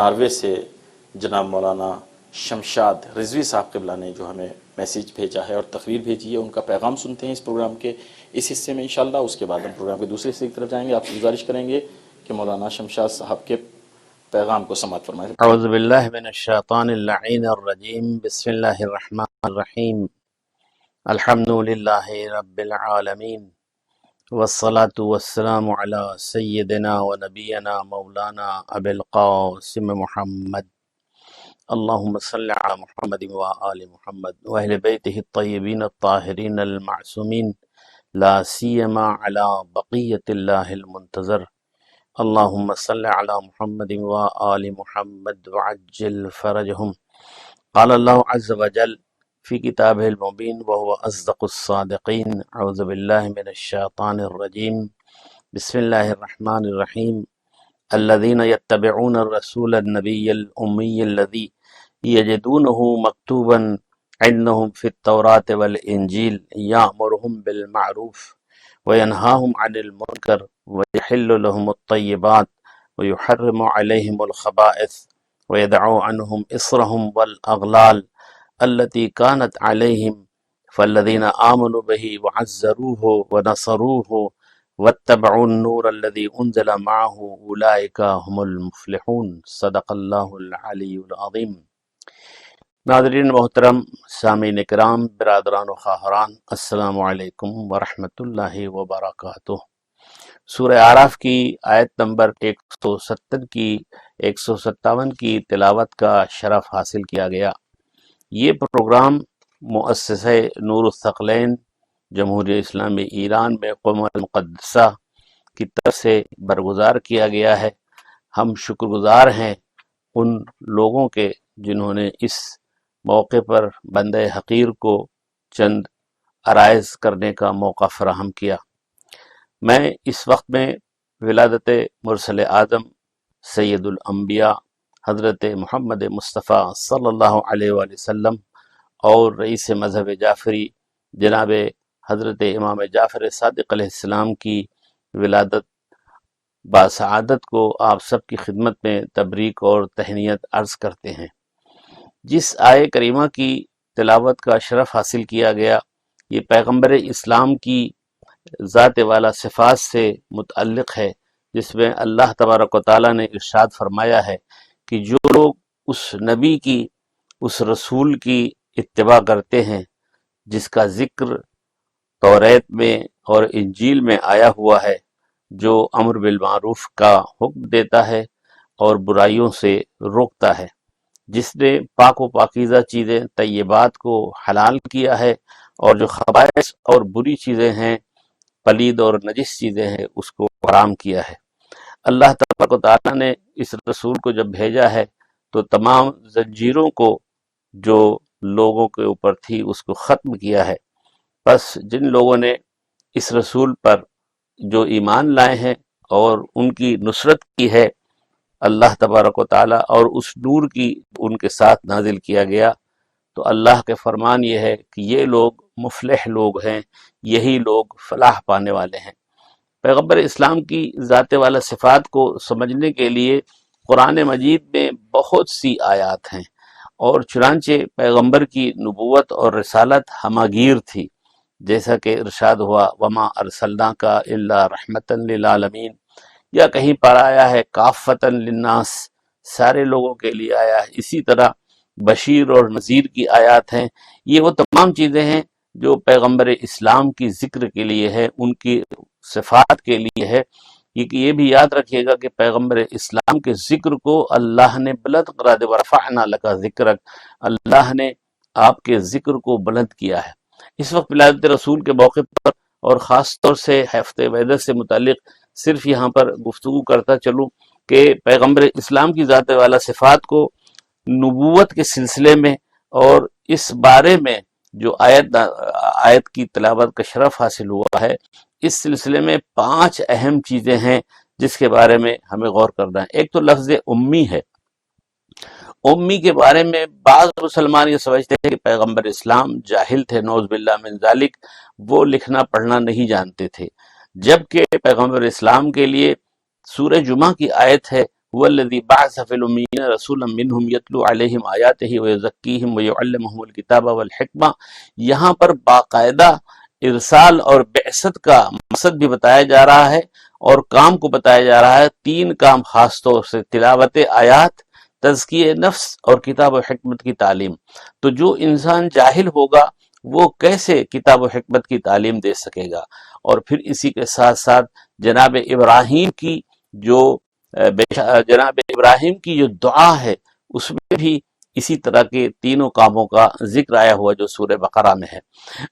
Norway سے جناب مولانا شمشاد رضوی صاحب قبلہ نے جو ہمیں میسیج بھیجا ہے اور تقریر بھیجی ہے، ان کا پیغام سنتے ہیں اس پروگرام کے اس حصے میں انشاءاللہ۔ اس کے بعد ہم پروگرام کے دوسرے حصے کی طرف جائیں گے۔ آپ سے گزارش کریں گے کہ مولانا شمشاد صاحب کے پیغام کو سماعت فرمائیں۔ اعوذ باللہ من الشیطان اللعین الرجیم، بسم اللہ الرحمن الرحیم، الحمد للہ رب العالمین، والصلاة والسلام علی سیدنا و نبینا مولانا ابی القاسم محمد، اللہم صل علی محمد و آل محمد و اہل بیتہ الطیبین الطاہرین المعصومین، لا سیما علی بقیت اللہ المنتظر، اللہم صل علی محمد و آل محمد وعجل فرجہم۔ قال اللہ عز وجل فی کتابہ المبین وہو اصدق الصادقین، اعوذ باللہ من الشیطان الرجیم، بسم اللہ الرحمن الرحیم، الذین یتبعون الرسول النبی الامی الذی یجدونہ مکتوبا عندہم فی التوراة والانجیل یأمرہم بالمعروف وینہاہم عن المنکر ویحل لهم الطیبات ویحرم علیہم الخبائث ویدعو عنہم اصرہم والاغلال التي كانت عليهم فالذين آمنوا به وعزروه ونصروه واتبعوا النور الذي أنزل معه أولئك هم المفلحون، صدق اللہ العلی العظیم۔ ناظرین محترم، سامعین کرام، برادران و خواہران، السلام علیکم ورحمۃ اللہ وبرکاتہ۔ سورہ اعراف کی آیت نمبر 170 کی 157 کی تلاوت کا شرف حاصل کیا گیا۔ یہ پروگرام مؤسسہ نور الثقلین جمہوریہ اسلامی ایران میں قم المقدسہ کی طرف سے برگزار کیا گیا ہے۔ ہم شکر گزار ہیں ان لوگوں کے جنہوں نے اس موقع پر بندہ حقیر کو چند عرائض کرنے کا موقع فراہم کیا۔ میں اس وقت میں ولادت مرسل اعظم سید الانبیاء حضرت محمد مصطفیٰ صلی اللہ علیہ وآلہ وسلم اور رئیس مذہب جعفری جناب حضرت امام جعفر صادق علیہ السلام کی ولادت باسعادت کو آپ سب کی خدمت میں تبریک اور تہنیت عرض کرتے ہیں۔ جس آیہ کریمہ کی تلاوت کا شرف حاصل کیا گیا، یہ پیغمبر اسلام کی ذات والا صفات سے متعلق ہے، جس میں اللہ تبارک و تعالیٰ نے ارشاد فرمایا ہے کہ جو لوگ اس نبی کی، اس رسول کی اتباع کرتے ہیں جس کا ذکر توریت میں اور انجیل میں آیا ہوا ہے، جو امر بالمعروف کا حکم دیتا ہے اور برائیوں سے روکتا ہے، جس نے پاک و پاکیزہ چیزیں طیبات کو حلال کیا ہے اور جو خبائث اور بری چیزیں ہیں، پلید اور نجس چیزیں ہیں، اس کو حرام کیا ہے۔ اللہ تبارک و تعالیٰ نے اس رسول کو جب بھیجا ہے تو تمام زنجیروں کو جو لوگوں کے اوپر تھی اس کو ختم کیا ہے۔ بس جن لوگوں نے اس رسول پر جو ایمان لائے ہیں اور ان کی نصرت کی ہے، اللہ تبارک و تعالیٰ اور اس نور کی ان کے ساتھ نازل کیا گیا، تو اللہ کے فرمان یہ ہے کہ یہ لوگ مفلح لوگ ہیں، یہی لوگ فلاح پانے والے ہیں۔ پیغمبر اسلام کی ذات والا صفات کو سمجھنے کے لیے قرآن مجید میں بہت سی آیات ہیں، اور چنانچہ پیغمبر کی نبوت اور رسالت ہماگیر تھی، جیسا کہ ارشاد ہوا وما ارسلناک الا رحمتا للعالمین، یا کہیں پر آیا ہے کافتا للناس، سارے لوگوں کے لیے آیا ہے۔ اسی طرح بشیر اور نذیر کی آیات ہیں۔ یہ وہ تمام چیزیں ہیں جو پیغمبر اسلام کی ذکر کے لیے ہے، ان کی صفات کے لیے ہے۔ یہ بھی یاد رکھیے گا کہ پیغمبر اسلام کے ذکر کو اللہ نے بلند کرا دے، ورفعنا لک ذکرک، اللہ نے آپ کے ذکر کو بلند کیا ہے۔ اس وقت ولادت رسول کے موقع پر اور خاص طور سے ہفتہ وحدت سے متعلق صرف یہاں پر گفتگو کرتا چلوں کہ پیغمبر اسلام کی ذات والا صفات کو نبوت کے سلسلے میں اور اس بارے میں جو آیت کی تلاوت کا شرف حاصل ہوا ہے، اس سلسلے میں 5 اہم چیزیں ہیں جس کے بارے میں ہمیں غور کرنا ہے۔ ایک تو لفظ امی ہے۔ امی کے بارے میں بعض مسلمان یہ سمجھتے ہیں کہ پیغمبر اسلام جاہل تھے، نعوذ باللہ من ذالک، وہ لکھنا پڑھنا نہیں جانتے تھے، جبکہ پیغمبر اسلام کے لیے سورہ جمعہ کی آیت ہے والذی بعث فی الامیین رسولا منہم یتلو علیہم آیاتہ ویزکیہم ویعلمہم الکتاب والحکمہ، یہاں پر باقاعدہ ارسال اور بعثت کا مقصد بھی بتایا جا رہا ہے اور کام کو بتایا جا رہا ہے۔ تین کام خاص طور سے، تلاوت آیات، تزکیہ نفس اور کتاب و حکمت کی تعلیم۔ تو جو انسان جاہل ہوگا وہ کیسے کتاب و حکمت کی تعلیم دے سکے گا؟ اور پھر اسی کے ساتھ ساتھ جناب ابراہیم کی جو جناب ابراہیم کی جو دعا ہے اس میں بھی اسی طرح کے تینوں کاموں کا ذکر آیا ہوا جو سورہ بقرہ میں ہے۔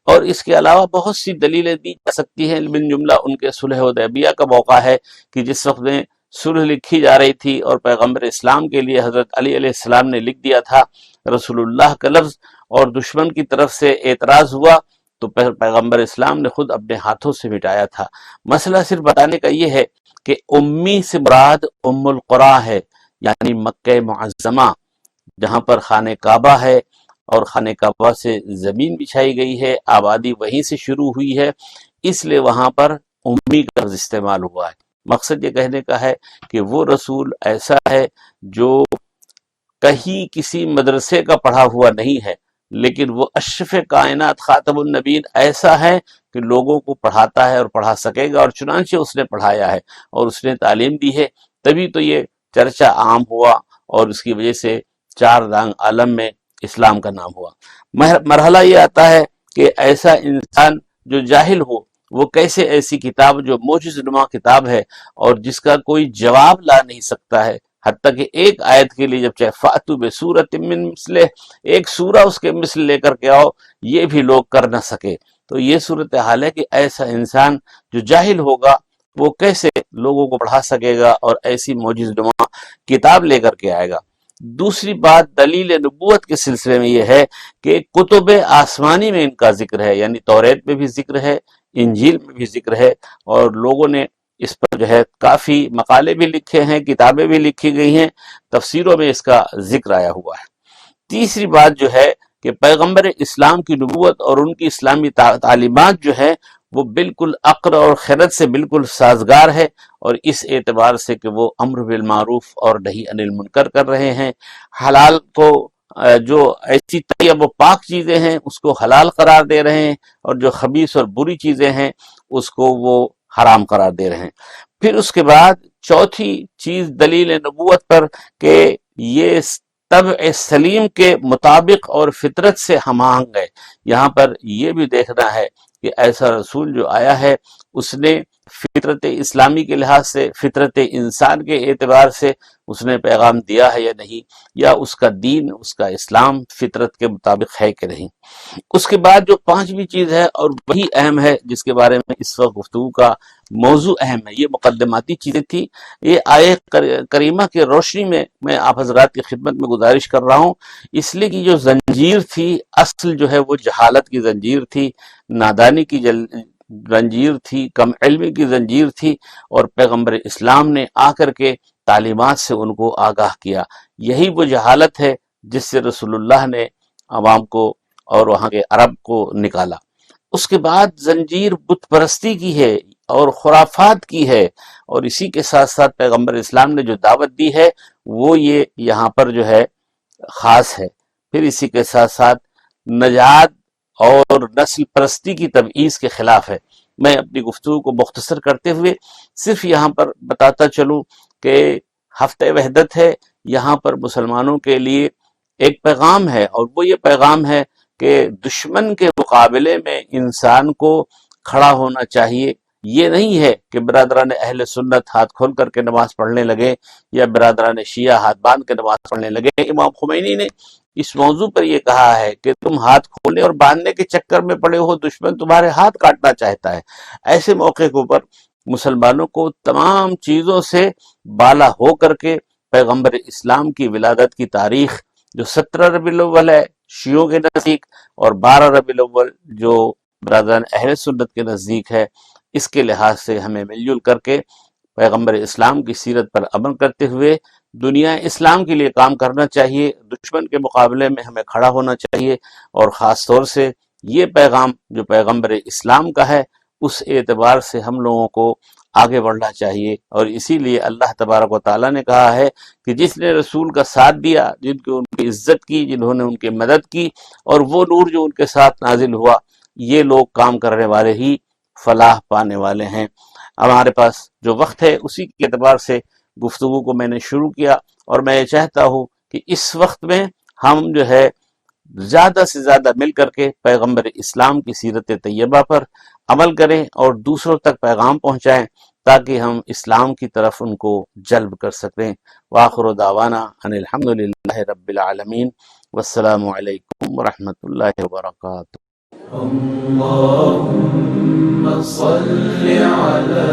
اور اس کے علاوہ بہت سی دلیلیں دی جا سکتی ہیں، من جملہ ان کے صلح حدیبیہ کا موقع ہے کہ جس وقت میں صلح لکھی جا رہی تھی اور پیغمبر اسلام کے لیے حضرت علی علیہ السلام نے لکھ دیا تھا رسول اللہ کا لفظ، اور دشمن کی طرف سے اعتراض ہوا تو پیغمبر اسلام نے خود اپنے ہاتھوں سے مٹایا تھا۔ مسئلہ صرف بتانے کا یہ ہے کہ امی سے مراد ام القریٰ ہے، یعنی مکہ معظمہ، جہاں پر خانہ کعبہ ہے اور خانہ کعبہ سے زمین بچھائی گئی ہے، آبادی وہیں سے شروع ہوئی ہے، اس لیے وہاں پر امی کا لفظ استعمال ہوا ہے۔ مقصد یہ کہنے کا ہے کہ وہ رسول ایسا ہے جو کہیں کسی مدرسے کا پڑھا ہوا نہیں ہے، لیکن وہ اشرف کائنات خاتم النبیین ایسا ہے کہ لوگوں کو پڑھاتا ہے اور پڑھا سکے گا، اور چنانچہ اس نے پڑھایا ہے اور اس نے تعلیم دی ہے، تبھی تو یہ چرچا عام ہوا اور اس کی وجہ سے چار دانگ عالم میں اسلام کا نام ہوا۔ مرحلہ یہ آتا ہے کہ ایسا انسان جو جاہل ہو وہ کیسے ایسی کتاب جو معجز نما کتاب ہے اور جس کا کوئی جواب لا نہیں سکتا ہے، حتیٰ کہ ایک آیت کے لیے جب چاہے فَأْتُوا بِسُورَةٍ مِّن مِثْلِهِ، ایک سورہ اس کے مثل لے کر کے آؤ، یہ بھی لوگ کر نہ سکے۔ تو یہ صورتحال ہے کہ ایسا انسان جو جاہل ہوگا وہ کیسے لوگوں کو پڑھا سکے گا اور ایسی معجز نما کتاب لے کر کے آئے گا۔ دوسری بات دلیل نبوت کے سلسلے میں یہ ہے کہ کتب آسمانی میں ان کا ذکر ہے، یعنی توریت میں بھی ذکر ہے، انجیل میں بھی ذکر ہے، اور لوگوں نے اس پر جو ہے کافی مقالے بھی لکھے ہیں، کتابیں بھی لکھی گئی ہیں، تفسیروں میں اس کا ذکر آیا ہوا ہے۔ تیسری بات جو ہے کہ پیغمبر اسلام کی نبوت اور ان کی اسلامی تعلیمات جو ہے وہ بالکل عقل اور خرد سے بالکل سازگار ہے، اور اس اعتبار سے کہ وہ امر بالمعروف اور نہی عن المنکر کر رہے ہیں، حلال کو جو ایسی طیب و پاک چیزیں ہیں اس کو حلال قرار دے رہے ہیں، اور جو خبیث اور بری چیزیں ہیں اس کو وہ حرام قرار دے رہے ہیں۔ پھر اس کے بعد چوتھی چیز دلیل نبوت پر کہ یہ طبع سلیم کے مطابق اور فطرت سے ہم آہنگ ہے۔ یہاں پر یہ بھی دیکھنا ہے کہ ایسا رسول جو آیا ہے اس نے فطرت اسلامی کے لحاظ سے، فطرت انسان کے اعتبار سے اس نے پیغام دیا ہے یا نہیں، یا اس کا دین، اس کا اسلام فطرت کے مطابق ہے کہ نہیں۔ اس کے بعد جو پانچویں چیز ہے اور وہی اہم ہے جس کے بارے میں اس وقت گفتگو کا موضوع اہم ہے، یہ مقدماتی چیزیں تھی، یہ آیے کریمہ کی روشنی میں آپ حضرات کی خدمت میں گزارش کر رہا ہوں، اس لیے کہ جو زنجیر تھی اصل جو ہے وہ جہالت کی زنجیر تھی، نادانی کی زنجیر تھی، کم علمی کی زنجیر تھی، اور پیغمبر اسلام نے آ کر کے تعلیمات سے ان کو آگاہ کیا۔ یہی وہ جہالت ہے جس سے رسول اللہ نے عوام کو اور وہاں کے عرب کو نکالا۔ اس کے بعد زنجیر بت پرستی کی ہے اور خرافات کی ہے، اور اسی کے ساتھ ساتھ پیغمبر اسلام نے جو دعوت دی ہے وہ یہ یہاں پر جو ہے خاص ہے۔ پھر اسی کے ساتھ ساتھ نجات اور نسل پرستی کی تبعیض کے خلاف ہے۔ میں اپنی گفتگو کو مختصر کرتے ہوئے صرف یہاں پر بتاتا چلوں کہ ہفتہ وحدت ہے، یہاں پر مسلمانوں کے لیے ایک پیغام ہے، اور وہ یہ پیغام ہے کہ دشمن کے مقابلے میں انسان کو کھڑا ہونا چاہیے۔ یہ نہیں ہے کہ برادران اہل سنت ہاتھ کھول کر کے نماز پڑھنے لگے یا برادران شیعہ ہاتھ باندھ کے نماز پڑھنے لگے۔ امام خمینی نے اس موضوع پر یہ کہا ہے کہ تم ہاتھ کھولنے اور باندھنے کے چکر میں پڑے ہو، دشمن تمہارے ہاتھ کاٹنا چاہتا ہے۔ ایسے موقع کے اوپر مسلمانوں کو تمام چیزوں سے بالا ہو کر کے پیغمبر اسلام کی ولادت کی تاریخ جو 17 ربیع الاول ہے شیعوں کے نزدیک، اور 12 ربیع الاول جو برادران اہل سنت کے نزدیک ہے، اس کے لحاظ سے ہمیں مل جل کر کے پیغمبر اسلام کی سیرت پر عمل کرتے ہوئے دنیا اسلام کے لیے کام کرنا چاہیے، دشمن کے مقابلے میں ہمیں کھڑا ہونا چاہیے، اور خاص طور سے یہ پیغام جو پیغمبر اسلام کا ہے اس اعتبار سے ہم لوگوں کو آگے بڑھنا چاہیے۔ اور اسی لیے اللہ تبارک و تعالیٰ نے کہا ہے کہ جس نے رسول کا ساتھ دیا، جن کی ان کی عزت کی، جنہوں نے ان کی مدد کی، اور وہ نور جو ان کے ساتھ نازل ہوا، یہ لوگ کام کرنے والے ہی فلاح پانے والے ہیں۔ ہمارے پاس جو وقت ہے اسی کے اعتبار سے گفتگو کو میں نے شروع کیا، اور میں یہ چاہتا ہوں کہ اس وقت میں ہم جو ہے زیادہ سے زیادہ مل کر کے پیغمبر اسلام کی سیرت طیبہ پر عمل کریں اور دوسروں تک پیغام پہنچائیں، تاکہ ہم اسلام کی طرف ان کو جلب کر سکیں۔ وآخر دعوانا ان الحمدللہ رب العالمین، والسلام علیکم ورحمۃ اللہ وبرکاتہ۔ اللهم صل على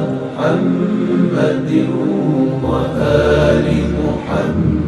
محمد وآل محمد